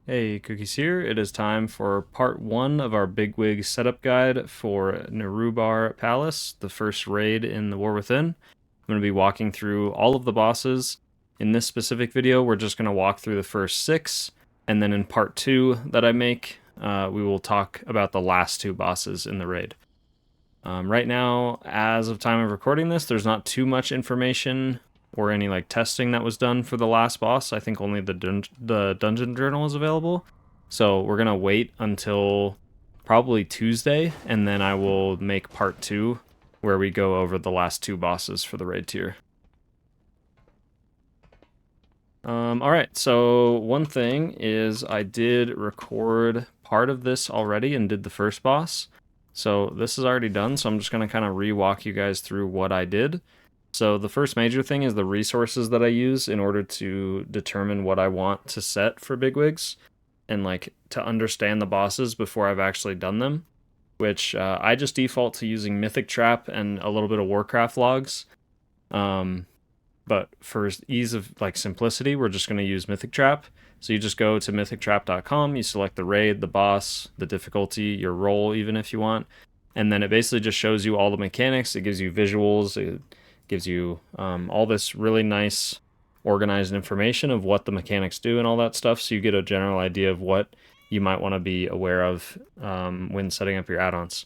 Hey, Cookies here. It is time for part 1 of our Bigwigs setup guide for Nerub-ar Palace, the first raid in the War Within. I'm going to be walking through all of the bosses. In this specific video, we're just going to walk through the first 6, and then in part 2 that I make, we will talk about the last 2 bosses in the raid. Right now, as of time of recording this, there's not too much information or any testing that was done for the last boss. I think only the dungeon journal is available. So we're gonna wait until probably Tuesday, and then I will make part 2 where we go over the last 2 bosses for the raid tier. Alright, so one thing is I did record part of this already and did the first boss. So this is already done, so I'm just going to kind of re-walk you guys through what I did. So the first major thing is the resources that I use in order to determine what I want to set for Bigwigs and to understand the bosses before I've actually done them, which I just default to using Mythic Trap and a little bit of Warcraft logs. But for ease of simplicity, we're just going to use Mythic Trap. So you just go to mythictrap.com, you select the raid, the boss, the difficulty, your role even if you want, and then it basically just shows you all the mechanics. It gives you visuals, it gives you all this really nice organized information of what the mechanics do and all that stuff, so you get a general idea of what you might want to be aware of when setting up your add-ons.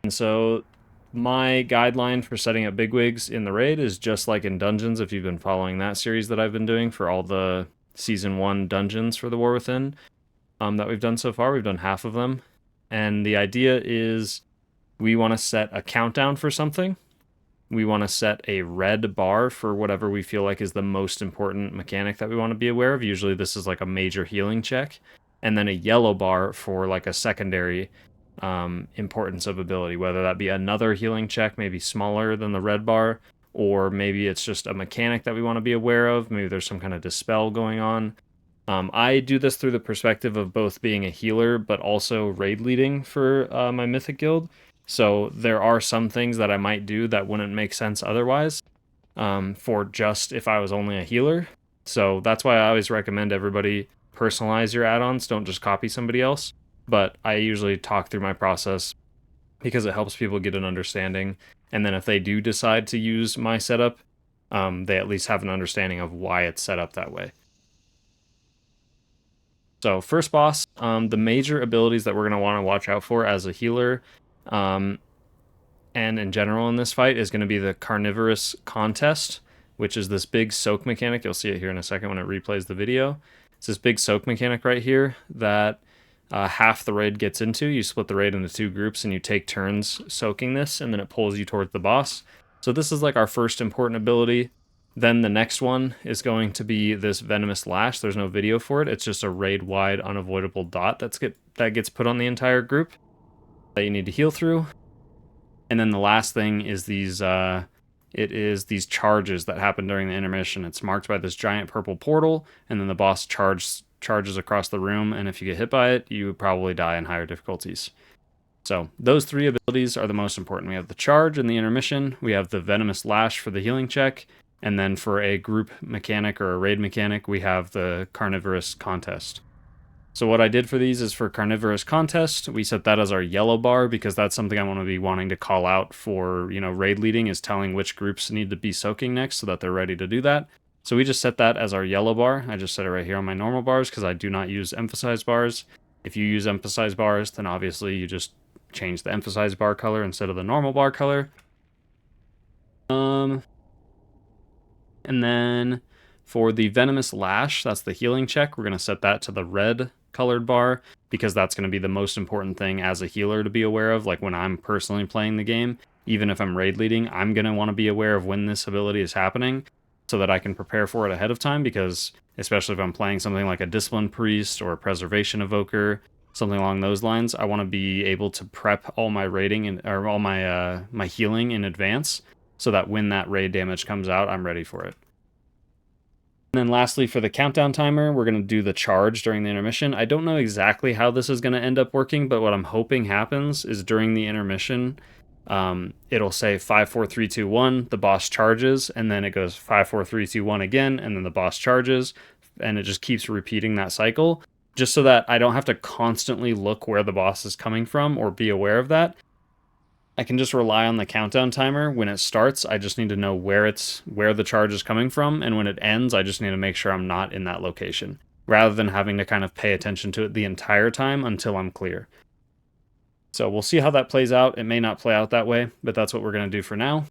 And so my guideline for setting up Bigwigs in the raid is just like in Dungeons, if you've been following that series that I've been doing for all the Season 1 dungeons for the War Within that we've done so far. We've done half of them. And the idea is we want to set a countdown for something. We want to set a red bar for whatever we feel like is the most important mechanic that we want to be aware of. Usually this is like a major healing check. And then a yellow bar for like a secondary importance of ability, whether that be another healing check, maybe smaller than the red bar, or maybe it's just a mechanic that we want to be aware of. Maybe there's some kind of dispel going on. I do this through the perspective of both being a healer, but also raid leading for my Mythic Guild. So there are some things that I might do that wouldn't make sense otherwise for just if I was only a healer. So that's why I always recommend everybody personalize your add-ons. Don't just copy somebody else. But I usually talk through my process because it helps people get an understanding. And then if they do decide to use my setup, they at least have an understanding of why it's set up that way. So first boss, the major abilities that we're going to want to watch out for as a healer and in general in this fight is going to be the Carnivorous Contest, which is this big soak mechanic. You'll see it here in a second when it replays the video. It's this big soak mechanic right here that half the raid gets into. You split the raid into 2 groups and you take turns soaking this, and then it pulls you towards the boss. So this is like our first important ability. Then the next one is going to be this Venomous Lash. There's no video for it. It's just a raid-wide unavoidable dot that gets put on the entire group that you need to heal through. And then the last thing is these these charges that happen during the intermission. It's marked by this giant purple portal, and then the boss charges across the room, and if you get hit by it, you would probably die in higher difficulties. So those 3 abilities are the most important. We have the charge in the intermission, we have the Venomous Lash for the healing check, and then for a group mechanic or a raid mechanic, we have the Carnivorous Contest. So what I did for these is for Carnivorous Contest, we set that as our yellow bar because that's something I want to be wanting to call out for, raid leading, is telling which groups need to be soaking next so that they're ready to do that. So we just set that as our yellow bar. I just set it right here on my normal bars because I do not use emphasized bars. If you use emphasized bars, then obviously you just change the emphasized bar color instead of the normal bar color. And then for the Venomous Lash, that's the healing check. We're going to set that to the red colored bar because that's going to be the most important thing as a healer to be aware of. Like when I'm personally playing the game, even if I'm raid leading, I'm going to want to be aware of when this ability is happening, so that I can prepare for it ahead of time, because especially if I'm playing something like a Discipline Priest or a Preservation Evoker, something along those lines, I want to be able to prep all my raiding or all my my healing in advance, so that when that raid damage comes out, I'm ready for it. And then lastly, for the countdown timer, we're going to do the charge during the intermission. I don't know exactly how this is going to end up working, but what I'm hoping happens is during the intermission, it'll say 5, 4, 3, 2, 1, the boss charges, and then it goes 5, 4, 3, 2, 1 again, and then the boss charges, and it just keeps repeating that cycle, just so that I don't have to constantly look where the boss is coming from or be aware of that. I can just rely on the countdown timer. When it starts, I just need to know where the charge is coming from, and when it ends, I just need to make sure I'm not in that location, rather than having to kind of pay attention to it the entire time until I'm clear. So we'll see how that plays out. It may not play out that way, but that's what we're going to do for now.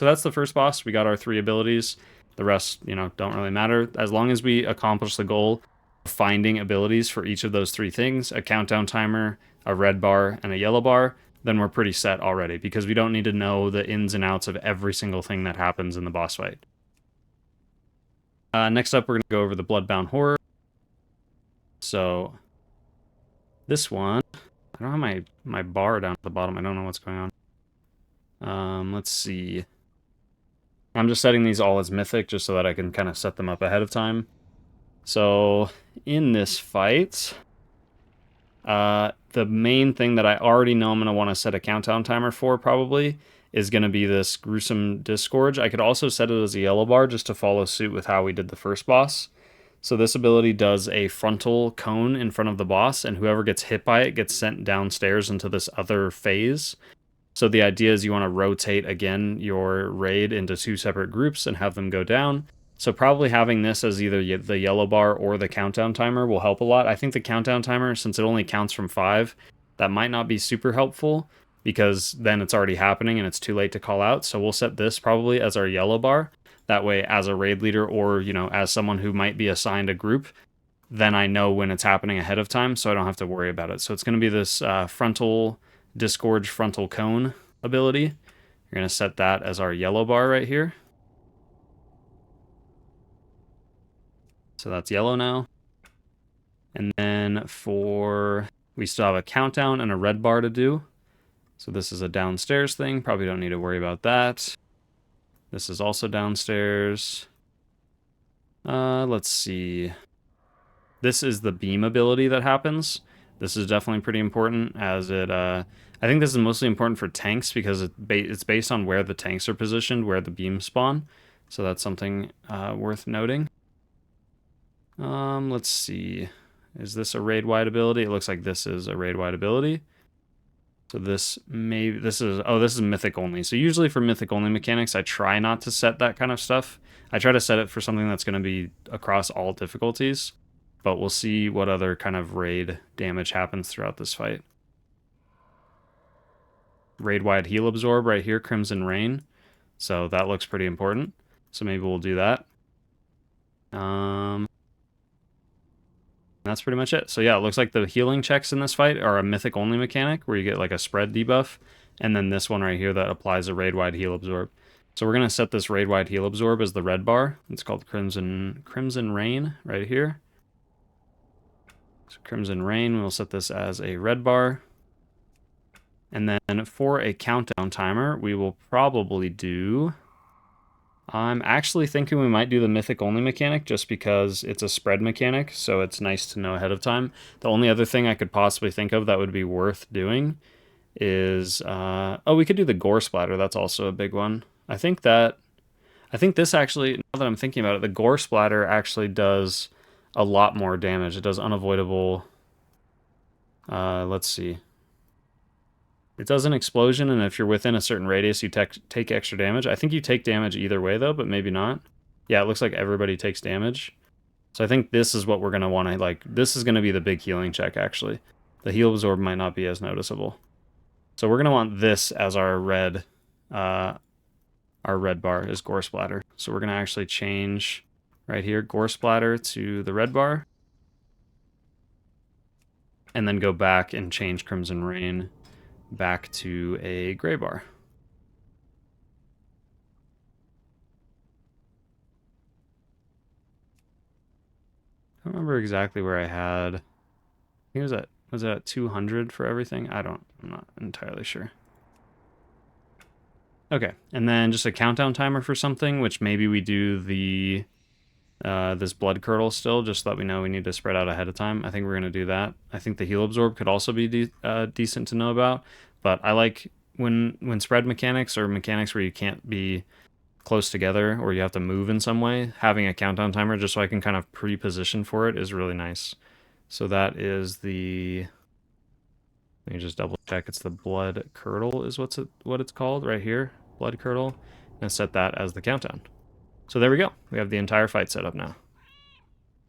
So that's the first boss. We got our 3 abilities. The rest, don't really matter. As long as we accomplish the goal of finding abilities for each of those 3 things, a countdown timer, a red bar, and a yellow bar, then we're pretty set already, because we don't need to know the ins and outs of every single thing that happens in the boss fight. Next up, we're going to go over the Bloodbound Horror. So this one, I don't have my bar down at the bottom. I don't know what's going on. Let's see. I'm just setting these all as mythic just so that I can kind of set them up ahead of time. So in this fight, the main thing that I already know I'm going to want to set a countdown timer for probably is going to be this Gruesome Disgorge. I could also set it as a yellow bar just to follow suit with how we did the first boss. So this ability does a frontal cone in front of the boss, and whoever gets hit by it gets sent downstairs into this other phase. So the idea is you want to rotate again your raid into 2 separate groups and have them go down. So probably having this as either the yellow bar or the countdown timer will help a lot. I think the countdown timer, since it only counts from 5, that might not be super helpful, because then it's already happening and it's too late to call out. So we'll set this probably as our yellow bar. That way, as a raid leader or, as someone who might be assigned a group, then I know when it's happening ahead of time, so I don't have to worry about it. So it's going to be this frontal Disgorge frontal cone ability. You're going to set that as our yellow bar right here. So that's yellow now. And then we still have a countdown and a red bar to do. So this is a downstairs thing. Probably don't need to worry about that. This is also downstairs. Let's see. This is the beam ability that happens. This is definitely pretty important, as it, I think this is mostly important for tanks because it's based on where the tanks are positioned, where the beams spawn. So that's something worth noting. Let's see. Is this a raid-wide ability? It looks like this is a raid-wide ability. So this is mythic only. So usually for mythic only mechanics, I try not to set that kind of stuff. I try to set it for something that's going to be across all difficulties, but we'll see what other kind of raid damage happens throughout this fight. Raid-wide heal absorb right here, Crimson Rain. So that looks pretty important. So maybe we'll do that. That's pretty much it. So yeah, it looks like the healing checks in this fight are a mythic only mechanic where you get like a spread debuff, and then this one right here that applies a raid-wide heal absorb. So we're going to set this raid-wide heal absorb as the red bar. It's called Crimson Rain right here. So Crimson Rain, we'll set this as a red bar. And then for a countdown timer, we will probably do... I'm actually thinking we might do the mythic only mechanic just because it's a spread mechanic, so it's nice to know ahead of time. The only other thing I could possibly think of that would be worth doing is, we could do the gore splatter. That's also a big one. I think this actually, now that I'm thinking about it, the gore splatter actually does a lot more damage. It does unavoidable, let's see. It does an explosion, and if you're within a certain radius, you take extra damage. I think you take damage either way, though, but maybe not. Yeah, it looks like everybody takes damage. So I think this is what we're going to want to, this is going to be the big healing check, actually. The heal absorb might not be as noticeable. So we're going to want this as our red bar is Gore Splatter. So we're going to actually change right here, Gore Splatter to the red bar. And then go back and change Crimson Rain back to a gray bar. I don't remember exactly where I had. I think was it at 200 for everything? I'm not entirely sure. Okay, and then just a countdown timer for something, which maybe we do the this blood curdle still, just so that we know we need to spread out ahead of time. I think we're going to do that. I think the heal absorb could also be decent to know about, but I like when spread mechanics or mechanics where you can't be close together or you have to move in some way, having a countdown timer just so I can kind of pre-position for it is really nice. So that is the, let me just double check, it's the blood curdle is what it's called right here, blood curdle, and set that as the countdown. So there we go, we have the entire fight set up now.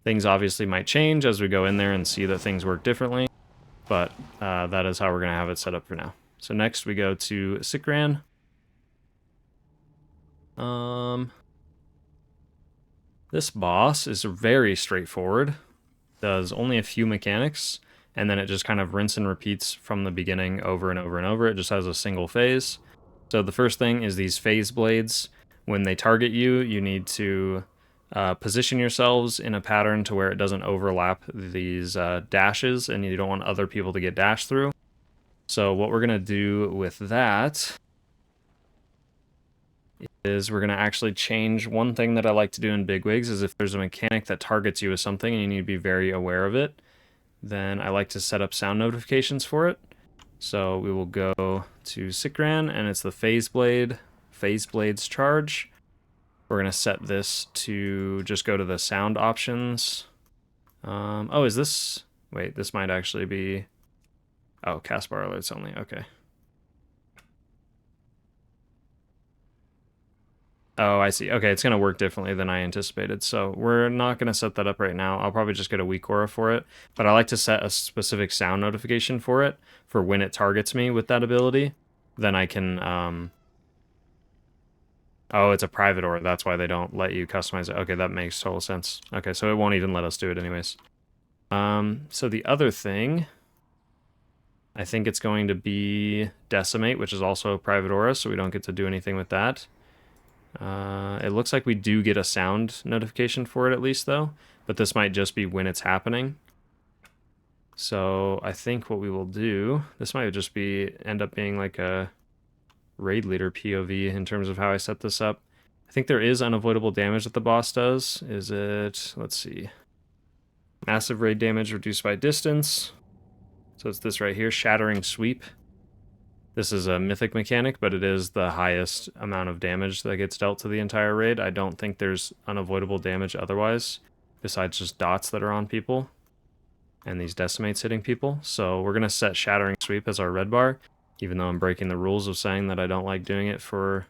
Things obviously might change as we go in there and see that things work differently, but that is how we're going to have it set up for now. So next we go to Sikran. This boss is very straightforward, does only a few mechanics, and then it just kind of rinse and repeats from the beginning over and over and over. It just has a single phase. So the first thing is these phase blades. When they target you, you need to position yourselves in a pattern to where it doesn't overlap these dashes, and you don't want other people to get dashed through. So what we're going to do with that is we're going to actually change one thing that I like to do in Bigwigs is if there's a mechanic that targets you with something and you need to be very aware of it, then I like to set up sound notifications for it. So we will go to Sikran, and it's the phase blades charge. We're going to set this to just go to the sound options. Oh, is this, wait, this might actually be, oh, cast bar alerts only, okay. Oh, I see. Okay, it's going to work differently than I anticipated. So we're not going to set that up right now. I'll probably just get a weak aura for it. But I like to set a specific sound notification for it, for when it targets me with that ability. Then I can... Oh, it's a private aura. That's why they don't let you customize it. Okay, that makes total sense. Okay, so it won't even let us do it anyways. So the other thing... I think it's going to be Decimate, which is also a private aura, so we don't get to do anything with that. It looks like we do get a sound notification for it at least though, but this might just be when it's happening. So I think what we will do, this might just be end up being like a raid leader POV in terms of how I set this up. I think there is unavoidable damage that the boss does. Is it, let's see, massive raid damage reduced by distance. So it's this right here, Shattering Sweep. This is a mythic mechanic, but it is the highest amount of damage that gets dealt to the entire raid. I don't think there's unavoidable damage otherwise, besides just dots that are on people, and these decimates hitting people. So we're going to set Shattering Sweep as our red bar, even though I'm breaking the rules of saying that I don't like doing it for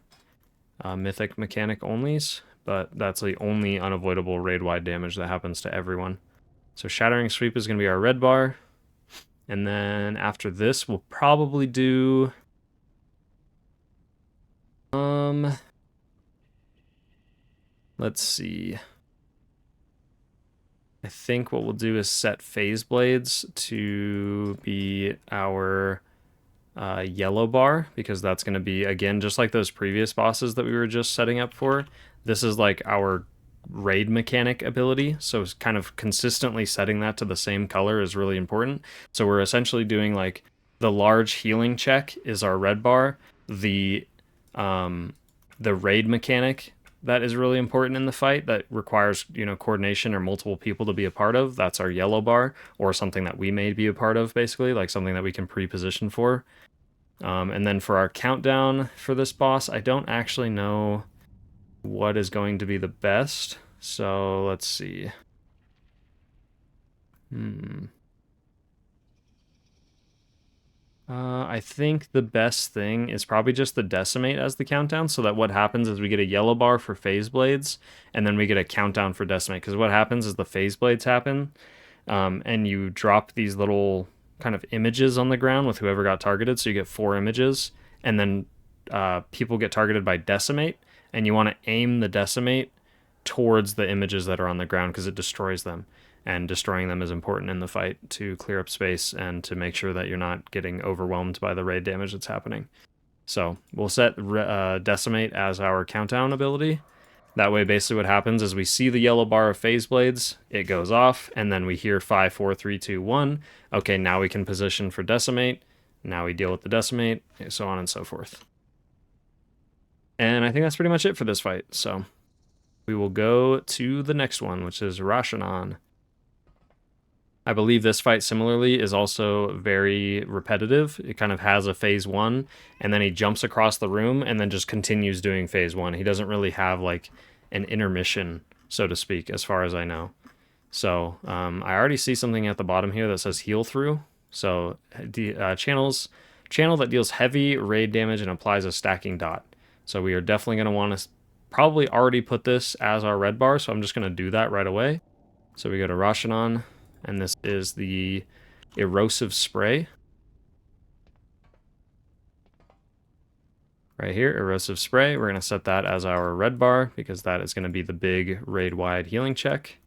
mythic mechanic onlys, but that's the only unavoidable raid-wide damage that happens to everyone. So Shattering Sweep is going to be our red bar. And then after this, we'll probably do... let's see. I think what we'll do is set Phase Blades to be our yellow bar, because that's going to be, again, just like those previous bosses that we were just setting up for. This is like our raid mechanic ability, so kind of consistently setting that to the same color is really important. So we're essentially doing like the large healing check is our red bar, the raid mechanic that is really important in the fight that requires, you know, coordination or multiple people to be a part of, that's our yellow bar, or something that we may be a part of, basically like something that we can pre-position for. And then for our countdown for this boss, I don't actually know what is going to be the best. So let's see. I think the best thing is probably just the Decimate as the countdown, so that what happens is we get a yellow bar for Phase Blades, and then we get a countdown for Decimate, because what happens is the Phase Blades happen, and you drop these little kind of images on the ground with whoever got targeted, so you get 4 images, and then people get targeted by Decimate, and you want to aim the Decimate towards the images that are on the ground because it destroys them. And destroying them is important in the fight to clear up space and to make sure that you're not getting overwhelmed by the raid damage that's happening. So we'll set Decimate as our countdown ability. That way basically what happens is we see the yellow bar of Phase Blades, it goes off, and then we hear 5, 4, 3, 2, 1. Okay, now we can position for Decimate. Now we deal with the Decimate, so on and so forth. And I think that's pretty much it for this fight. So we will go to the next one, which is Rasha'nan. I believe this fight similarly is also very repetitive. It kind of has a phase 1, and then he jumps across the room and then just continues doing phase 1. He doesn't really have like an intermission, so to speak, as far as I know. So I already see something at the bottom here that says heal through. So channel that deals heavy raid damage and applies a stacking dot. So we are definitely going to want to probably already put this as our red bar, so I'm just going to do that right away. So we go to Rasha'nan, and this is the erosive spray. Right here, erosive spray. We're going to set that as our red bar because that is going to be the big raid-wide healing check.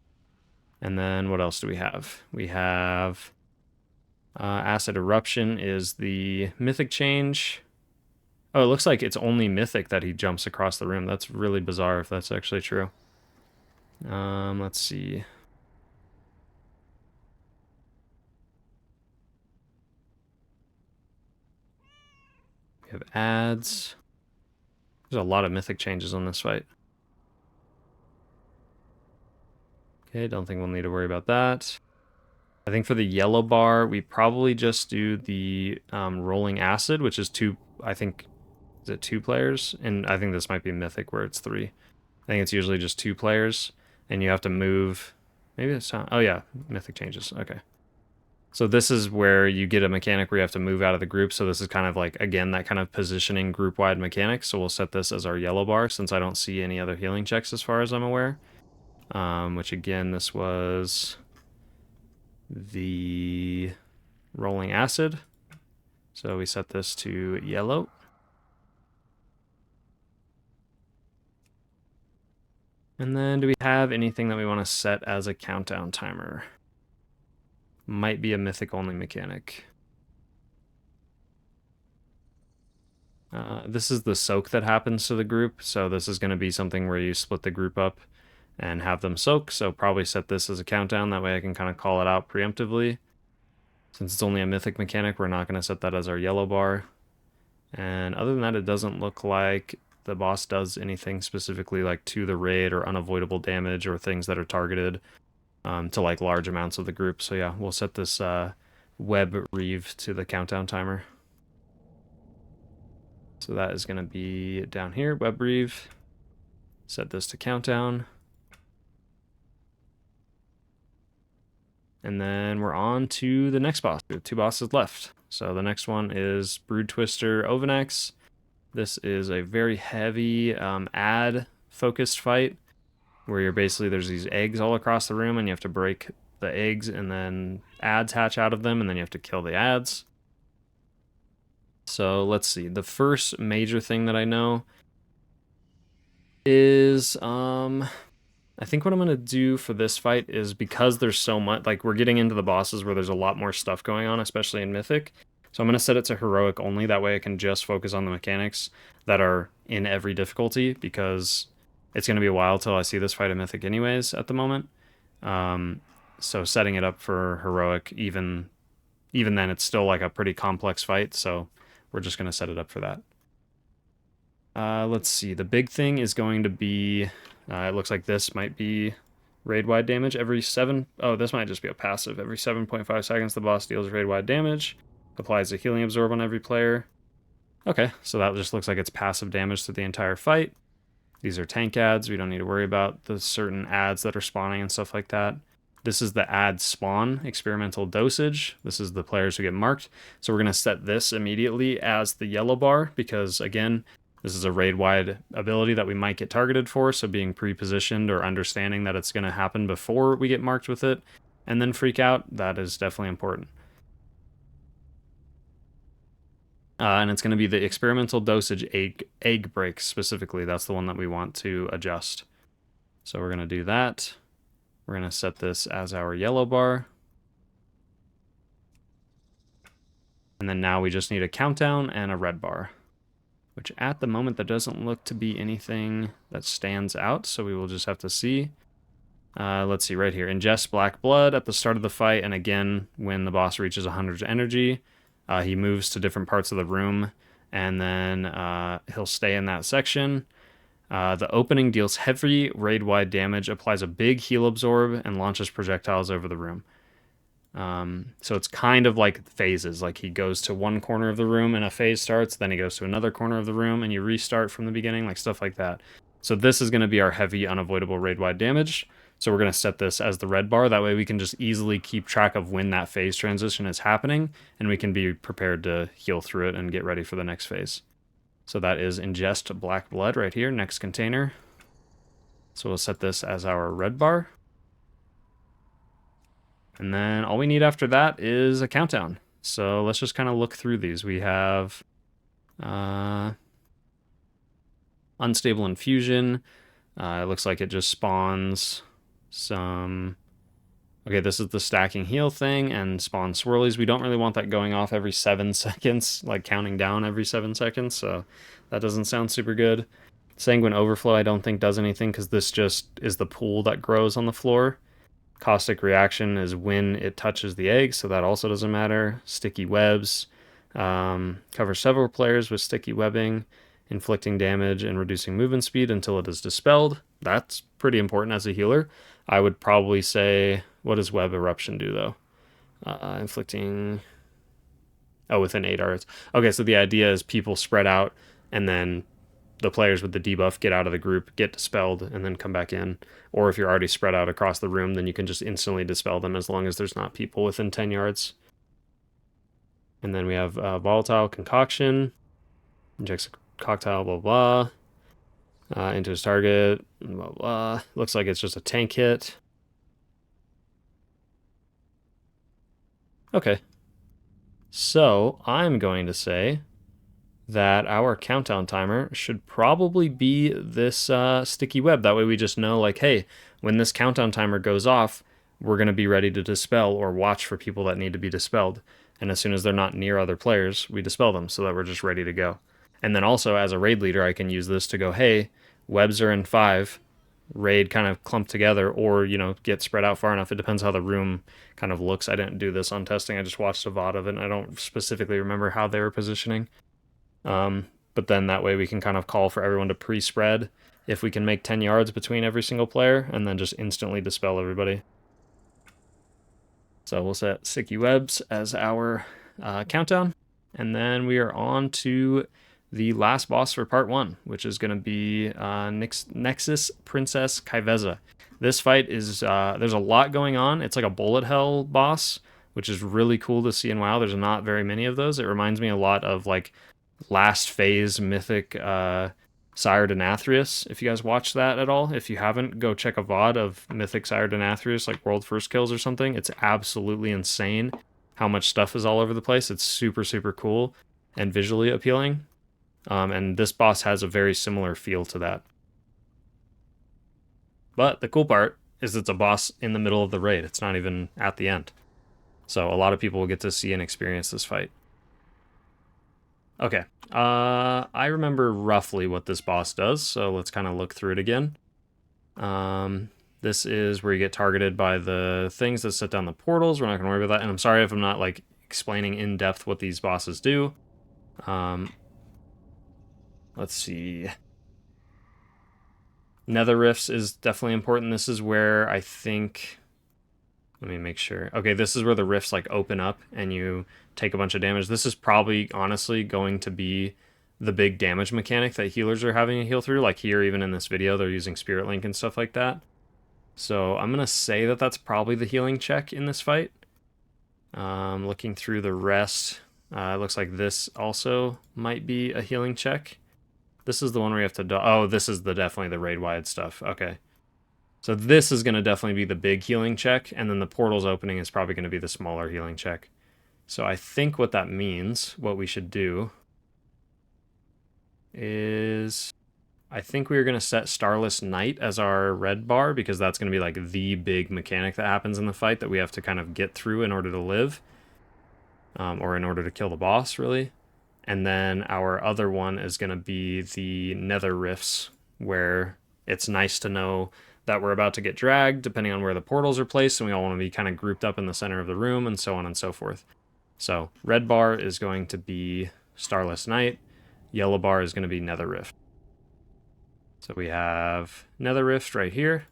And then what else do we have? We have Acid Eruption is the mythic change. Oh, it looks like it's only mythic that he jumps across the room. That's really bizarre if that's actually true. Let's see. We have ads. There's a lot of mythic changes on this fight. Okay, don't think we'll need to worry about that. I think for the yellow bar, we probably just do the rolling acid, which is 2, I think, is it 2 players? And I think this might be mythic where it's 3. I think it's usually just 2 players, and you have to move. Maybe it's not. Oh yeah, mythic changes. Okay. So this is where you get a mechanic where you have to move out of the group. So this is kind of like, again, that kind of positioning group-wide mechanic. So we'll set this as our yellow bar since I don't see any other healing checks as far as I'm aware. Which again, this was the rolling acid. So we set this to yellow. And then do we have anything that we want to set as a countdown timer? Might be a mythic only mechanic. This is the soak that happens to the group. So this is going to be something where you split the group up and have them soak. So probably set this as a countdown. That way I can kind of call it out preemptively. Since it's only a mythic mechanic, we're not going to set that as our yellow bar. And other than that, it doesn't look like the boss does anything specifically like to the raid or unavoidable damage or things that are targeted to like large amounts of the group. So yeah, we'll set this web reeve to the countdown timer. So that is going to be down here, web reeve. Set this to countdown. And then we're on to the next boss. We have 2 bosses left. So the next one is Broodtwister Ovi'nax. This is a very heavy ad-focused fight where you're basically, there's these eggs all across the room and you have to break the eggs and then ads hatch out of them and then you have to kill the ads. So let's see. The first major thing that I know is I think what I'm going to do for this fight is because there's so much, like we're getting into the bosses where there's a lot more stuff going on, especially in Mythic. So I'm going to set it to heroic only. That way I can just focus on the mechanics that are in every difficulty because it's going to be a while till I see this fight in Mythic anyways at the moment. So setting it up for heroic, even then it's still like a pretty complex fight. So we're just going to set it up for that. Let's see. The big thing is going to be, it looks like this might be raid-wide damage every 7. Oh, this might just be a passive. Every 7.5 seconds, the boss deals raid-wide damage. Applies a healing absorb on every player. Okay, so that just looks like it's passive damage to the entire fight. These are tank ads. We don't need to worry about the certain ads that are spawning and stuff like that. This is the ad spawn experimental dosage. This is the players who get marked. So we're going to set this immediately as the yellow bar because, again, this is a raid-wide ability that we might get targeted for, so being pre-positioned or understanding that it's going to happen before we get marked with it and then freak out, that is definitely important. And it's going to be the experimental dosage egg break specifically. That's the one that we want to adjust. So we're going to do that. We're going to set this as our yellow bar. And then now we just need a countdown and a red bar, which at the moment there doesn't look to be anything that stands out. So we will just have to see. Let's see right here. Ingest black blood at the start of the fight. And again, when the boss reaches 100 energy, he moves to different parts of the room, and then he'll stay in that section. The opening deals heavy raid-wide damage, applies a big heal absorb, and launches projectiles over the room. So it's kind of like phases. Like he goes to one corner of the room and a phase starts, then he goes to another corner of the room and you restart from the beginning, like stuff like that. So this is going to be our heavy unavoidable raid-wide damage. So we're going to set this as the red bar. That way we can just easily keep track of when that phase transition is happening, and we can be prepared to heal through it and get ready for the next phase. So that is ingest black blood right here, next container. So we'll set this as our red bar. And then all we need after that is a countdown. So let's just kind of look through these. We have Unstable Infusion. It looks like it just spawns some... Okay, this is the stacking heal thing, and spawn swirlies. We don't really want that going off every 7 seconds, like counting down every 7 seconds, so that doesn't sound super good. Sanguine Overflow I don't think does anything, because this just is the pool that grows on the floor. Caustic Reaction is when it touches the egg, so that also doesn't matter. Sticky Webs cover several players with sticky webbing, inflicting damage and reducing movement speed until it is dispelled. That's pretty important as a healer. I would probably say, what does Web Eruption do though? Inflicting... Oh, within 8 hours. Okay, so the idea is people spread out, and then the players with the debuff get out of the group, get dispelled, and then come back in. Or if you're already spread out across the room, then you can just instantly dispel them as long as there's not people within 10 yards. And then we have Volatile Concoction. Injects a cocktail, blah, blah. Into his target, blah, blah. Looks like it's just a tank hit. Okay. So I'm going to say that our countdown timer should probably be this sticky web. That way we just know, like, hey, when this countdown timer goes off, we're going to be ready to dispel or watch for people that need to be dispelled. And as soon as they're not near other players, we dispel them so that we're just ready to go. And then also, as a raid leader, I can use this to go, hey, webs are in 5, raid kind of clump together, or, you know, get spread out far enough. It depends how the room kind of looks. I didn't do this on testing. I just watched a VOD of it, and I don't specifically remember how they were positioning. But then that way we can kind of call for everyone to pre-spread if we can make 10 yards between every single player, and then just instantly dispel everybody. So we'll set Sticky Webs as our countdown, and then we are on to the last boss for part 1, which is going to be Nexus Princess Ky'veza. This fight is, there's a lot going on. It's like a bullet hell boss, which is really cool to see in WoW. There's not very many of those. It reminds me a lot of like last phase mythic Sire Denathrius, if you guys watch that at all. If you haven't, go check a VOD of mythic Sire Denathrius, like World First Kills or something. It's absolutely insane how much stuff is all over the place. It's super, super cool and visually appealing. And this boss has a very similar feel to that. But the cool part is it's a boss in the middle of the raid. It's not even at the end. So a lot of people will get to see and experience this fight. Okay, I remember roughly what this boss does, so let's kind of look through it again. This is where you get targeted by the things that set down the portals. We're not going to worry about that, and I'm sorry if I'm not like explaining in depth what these bosses do. Let's see. Nether Rifts is definitely important. This is where I think... Let me make sure. Okay, this is where the rifts like open up and you take a bunch of damage. This is probably honestly going to be the big damage mechanic that healers are having to heal through. Like here, even in this video, they're using Spirit Link and stuff like that. So I'm going to say that that's probably the healing check in this fight. Looking through the rest, it looks like this also might be a healing check. This is the one where you have to... Oh, this is definitely the raid-wide stuff. Okay. So this is going to definitely be the big healing check, and then the portal's opening is probably going to be the smaller healing check. So I think what that means, what we should do, is... I think we are going to set Starless Night as our red bar, because that's going to be like the big mechanic that happens in the fight that we have to kind of get through in order to live. Or in order to kill the boss, really. And then our other one is going to be the Nether Rifts, where it's nice to know that we're about to get dragged, depending on where the portals are placed, and we all want to be kind of grouped up in the center of the room, and so on and so forth. So, red bar is going to be Starless Night, yellow bar is going to be Nether Rift. So we have Nether Rift right here,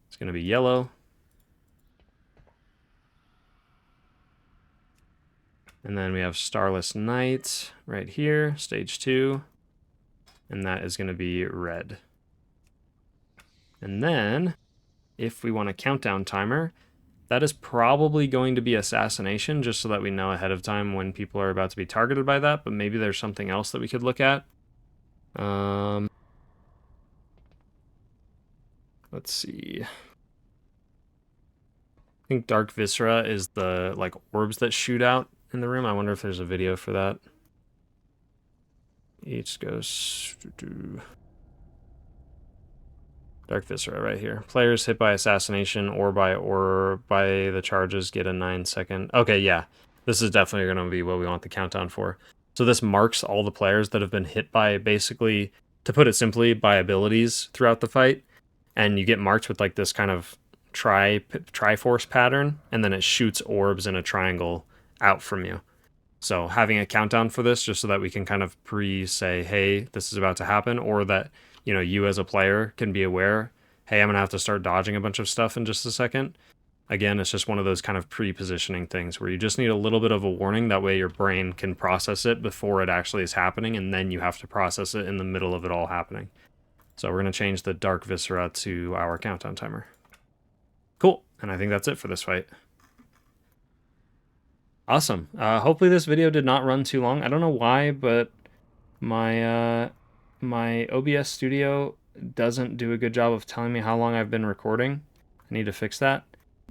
it's going to be yellow. And then we have Starless Night right here, stage 2. And that is going to be red. And then, if we want a countdown timer, that is probably going to be Assassination, just so that we know ahead of time when people are about to be targeted by that, but maybe there's something else that we could look at. Let's see. I think Dark Viscera is the, like, orbs that shoot out in the room. I wonder if there's a video for that. Each goes... Dark Viscera right here. Players hit by Assassination or by the charges get a 9-second... Okay, yeah. This is definitely going to be what we want the countdown for. So this marks all the players that have been hit by, basically, to put it simply, by abilities throughout the fight. And you get marked with like this kind of Triforce pattern, and then it shoots orbs in a triangle out from you. So having a countdown for this, just so that we can kind of say, hey, this is about to happen, or that, you know, you as a player can be aware, hey, I'm going to have to start dodging a bunch of stuff in just a second. Again, it's just one of those kind of pre-positioning things where you just need a little bit of a warning. That way your brain can process it before it actually is happening, and then you have to process it in the middle of it all happening. So we're going to change the Dark Viscera to our countdown timer. Cool, and I think that's it for this fight. Awesome. Hopefully this video did not run too long. I don't know why, but my OBS Studio doesn't do a good job of telling me how long I've been recording. I need to fix that.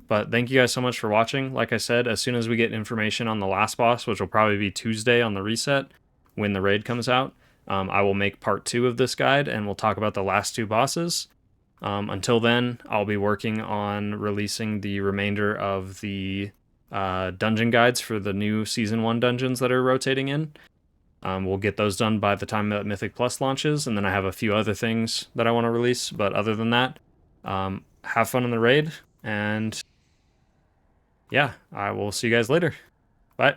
But thank you guys so much for watching. Like I said, as soon as we get information on the last boss, which will probably be Tuesday on the reset, when the raid comes out, I will make part 2 of this guide, and we'll talk about the last 2 bosses. Until then, I'll be working on releasing the remainder of the dungeon guides for the new Season 1 dungeons that are rotating in. We'll get those done by the time that Mythic Plus launches, and then I have a few other things that I want to release, but other than that, have fun in the raid, and yeah, I will see you guys later. Bye.